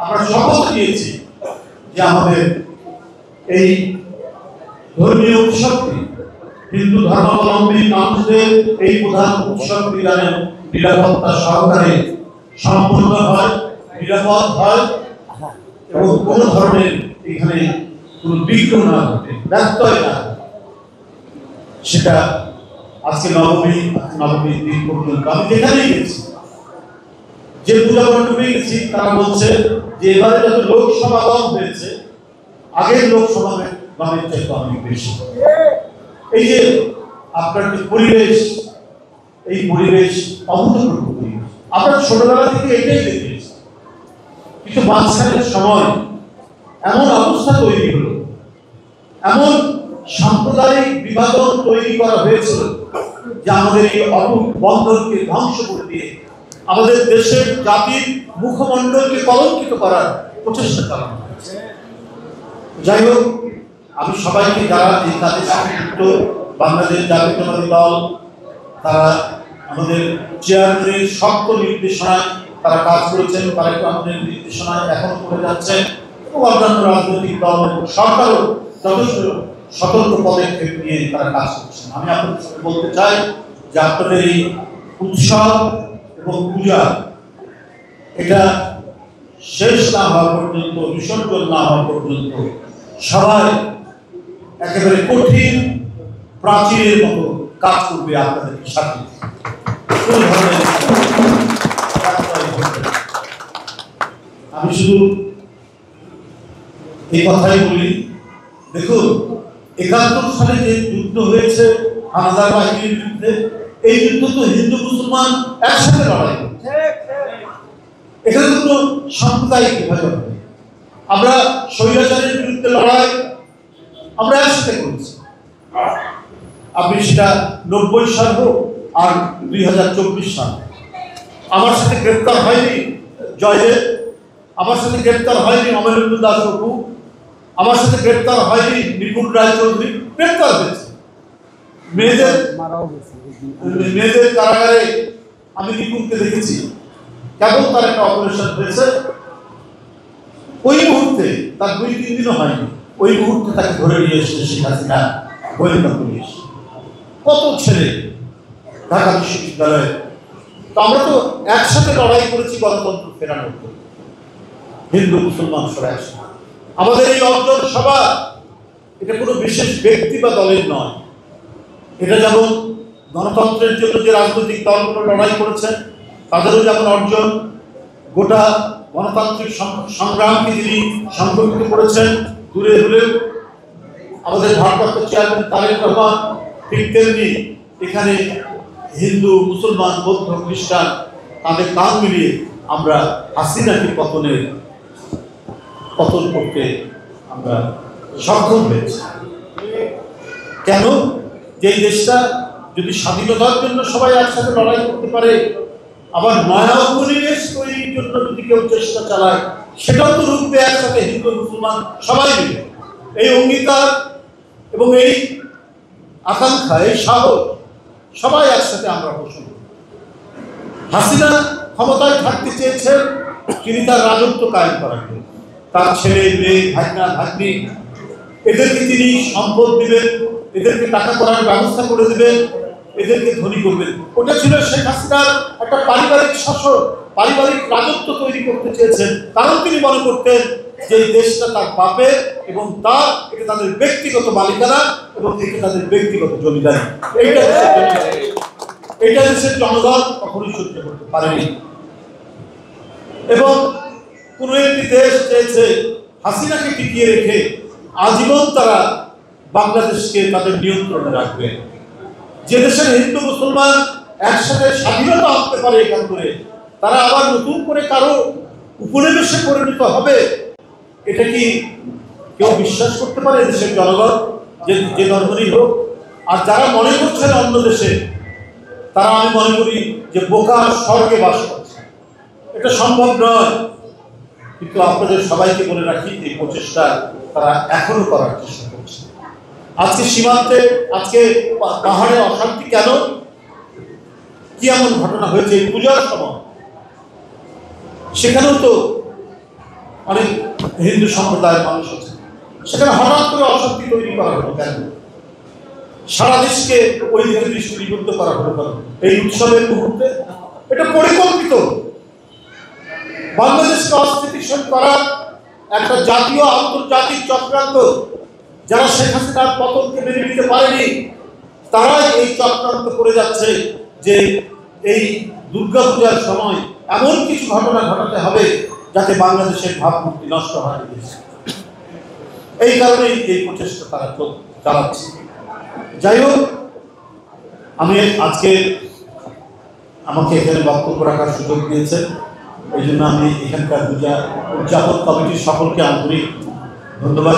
আমরা শপথ নিয়েছি যে আমাদের এই ধর্মীয় উৎসবটি হিন্দু ধর্মাবলম্বী মানুষদের এই প্রধান উৎসব বিধানের নিরাপত্তা সহকারে সম্পন্ন হয়, নিরাপদ হয় এবং কোনো ধরনের এখানে কোনো বিঘ্ন না ঘটে, ব্যত্যয় না, সেটা আজকে নবমীর দিন পর্যন্ত আমি যেখানেই গেছি, যে পূজা মণ্ডপে গেছি, তারা বলছে যে এবারে যত লোক সমাগম হয়েছে আগের লোক সমাগমের চাইতে অনেক বেশি। এই যে আপনার যে পরিবেশ, এই পরিবেশ অভূতপূর্ব পরিবেশ, আমরা ছোটবেলা থেকে এটাই দেখেছি, কিন্তু মাঝখানের সময় এমন অবস্থা তৈরি হলো, এমন সাম্প্রদায়িক বিভাজন তৈরি করা হয়েছিল যে আমাদের এই অটুট বন্ধনকে ধ্বংস করে দিয়ে আমাদের দেশের জাতির মুখমণ্ডলকে কলঙ্কিত করার প্রচেষ্টা চালানো হয়েছে। যাই হোক, আমি সবাইকে যারা এই কাজে যুক্ত, বাংলাদেশ জাতীয়তাবাদী দল, তারা আমাদের চেয়ারম্যানের শক্ত নির্দেশনায় তারা কাজ করেছেন, তারা আমাদের নির্দেশনায় এখন করে যাচ্ছেন এবং অন্যান্য রাজনৈতিক দল এবং সরকারও যথেষ্ট সতর্ক পদক্ষেপ নিয়ে তারা কাজ করছেন। আমি আপনাদের সাথে বলতে চাই যে আপনাদের এই উৎসব এবং পূজা এটা শেষ না হওয়া পর্যন্ত, বিসর্জন না হওয়া পর্যন্ত সবাই একেবারে কঠিন প্রাচীরের মতো কাজ করবে আপনাদের সাথে। আমি শুধু এই কথাই বলি, দেখুন ৭১ সালে যে যুদ্ধ হয়েছে হানাদার বাহিনীর বিরুদ্ধে, এই যুদ্ধ তো হিন্দু মুসলমান একসাথে লড়াই করছে, এখানে তো সাম্প্রদায়িক বিভাজন। আমরা স্বৈরাচারের বিরুদ্ধে লড়াই আমরা একসাথে করেছি, আপনি সেটা ৯০ সাল হোক আর ২০২৪ সাল। আমার সাথে গ্রেপ্তার হয়নি জয়দেব, আমার সাথে গ্রেপ্তার হয়নি অমরেন্দ্র দাস বাবু, আমার সাথে গ্রেপ্তার হয়নি নিপুণ রায় চৌধুরী, গ্রেপ্তার হয়েছে মেয়েদের কারাগারে। আমি নিপুণকে দেখেছি, কেবল তার একটা অপারেশন হয়েছে, ওই মুহূর্তে তার ২-৩ দিনও হয়নি, ওই মুহূর্তে তাকে ধরে নিয়ে এসেছে শেখ হাসিনা গোয়েন্দা পুলিশ। কত ছেলে ঢাকা বিশ্ববিদ্যালয়ে, তো আমরা তো একসাথে লড়াই করেছি গণতন্ত্র ফেরানোর জন্য, হিন্দু মুসলমান সবাই একসাথে। আমাদের এই অর্জন সভা এটা কোনো বিশেষ ব্যক্তি বা দলের নয়, এটা যেমন গণতন্ত্রের জন্য যে রাজনৈতিক দলগুলো লড়াই করেছেন তাদেরও যেমন অর্জন, গোটা গণতান্ত্রিক সংগ্রামকে যিনি সংগঠিত করেছেন দূরে হলেও আমাদের ভারপ্রাপ্ত চেয়ারম্যান তারেক রহমান, ঠিক তেমনি এখানে হিন্দু মুসলমান বৌদ্ধ খ্রিস্টান তাদের কান মিলিয়ে আমরা হাসিনাকে পতন করতে আমরা সক্ষম হয়েছি। কেন? যে দেশটা যদি স্বাধীনতার জন্য সবাই একসাথে লড়াই করতে পারে, আবার নয়া উপনিবেশ তৈরির জন্য যদি কেউ চেষ্টা চালায়, সেটাও তো রুখবে একসাথে হিন্দু মুসলমান সবাই মিলে। এই অঙ্গীকার এবং এই আকাঙ্ক্ষা, এই সাহস সবাই একসাথে আমরা পোষণ করি। হাসিনা ক্ষমতায় থাকতে চেয়েছেন তিনি তার রাজত্ব কায়েম করার জন্য, তার ছেলে মেয়ে ভাগনা ভাগ্নি এদেরকে তিনি সম্পদ দিবেন, এদেরকে টাকা করার ব্যবস্থা করে দেবেন, এদেরকে ধনী করবেন। ওটা ছিল শেখ হাসিনার একটা পারিবারিক শাসন, পারিবারিক রাজত্ব তৈরি করতে চেয়েছেন, কারণ তিনি মনে করতেন যে এই দেশটা তার বাপের এবং এটা তাদের ব্যক্তিগত মালিকানা এবং এটা তাদের ব্যক্তিগত জমিদারি। এইটা দেশের জনগণ কখনোই সহ্য করতে পারেনি। এবং কোন একটি দেশ চেয়েছে হাসিনাকে টিকিয়ে রেখে আজীবন তারা বাংলাদেশকে তাদের নিয়ন্ত্রণে রাখবে। যে দেশের হিন্দু মুসলমান একসাথে স্বাধীনতা আনতে পারে এখান করে, তারা আবার নতুন করে কারো উপনিবেশে পরিণত হবে, এটা কি কেউ বিশ্বাস করতে পারে দেশের জনগণ, যে ধর্মেরই হোক? আর যারা মনে করছেন অন্য দেশে, তারা আমি মনে করি যে বোকার স্বর্গে বাস করছে, এটা সম্ভব নয়। কিন্তু আপনাদের সবাইকে বলে রাখি, এই প্রচেষ্টা তারা এখনো করার চেষ্টা করছে। আজকে সীমান্তে, আজকে পাহাড়ে অশান্তি কেন? কি এমন ঘটনা হয়েছে পূজার সময়? সেখানেও তো অনেক হিন্দু সম্প্রদায়ের মানুষ আছে, সেখানে হঠাৎ করে অশান্তি তৈরি করা হলো কেন? সারা দেশকে ওই দিকে দৃষ্টিবদ্ধ করা হলো কেন এই উৎসবের মুহূর্তে? এটা পরিকল্পিত, বাংলাদেশকে অস্থিতিশীল করার একটা জাতীয় আন্তর্জাতিক চক্রান্ত। যারা শেখ হাসিনার পতনকে মেনে নিতে পারেনি তারাই এই চক্রান্ত করে যাচ্ছে যে এই দুর্গাপূজার সময় এমন কিছু ঘটনা ঘটাতে হবে যাতে বাংলাদেশের ভাবমূর্তি নষ্ট হয়। এই কারণেই এই প্রচেষ্টা তারা চালাচ্ছে। যাই হোক, আমি আজকে আমাকে এখানে বক্তব্য রাখার সুযোগ দিয়েছেন, এই জন্য আমি এখানকার পূজা উদযাপন কমিটির সকলকে আন্তরিক ধন্যবাদ।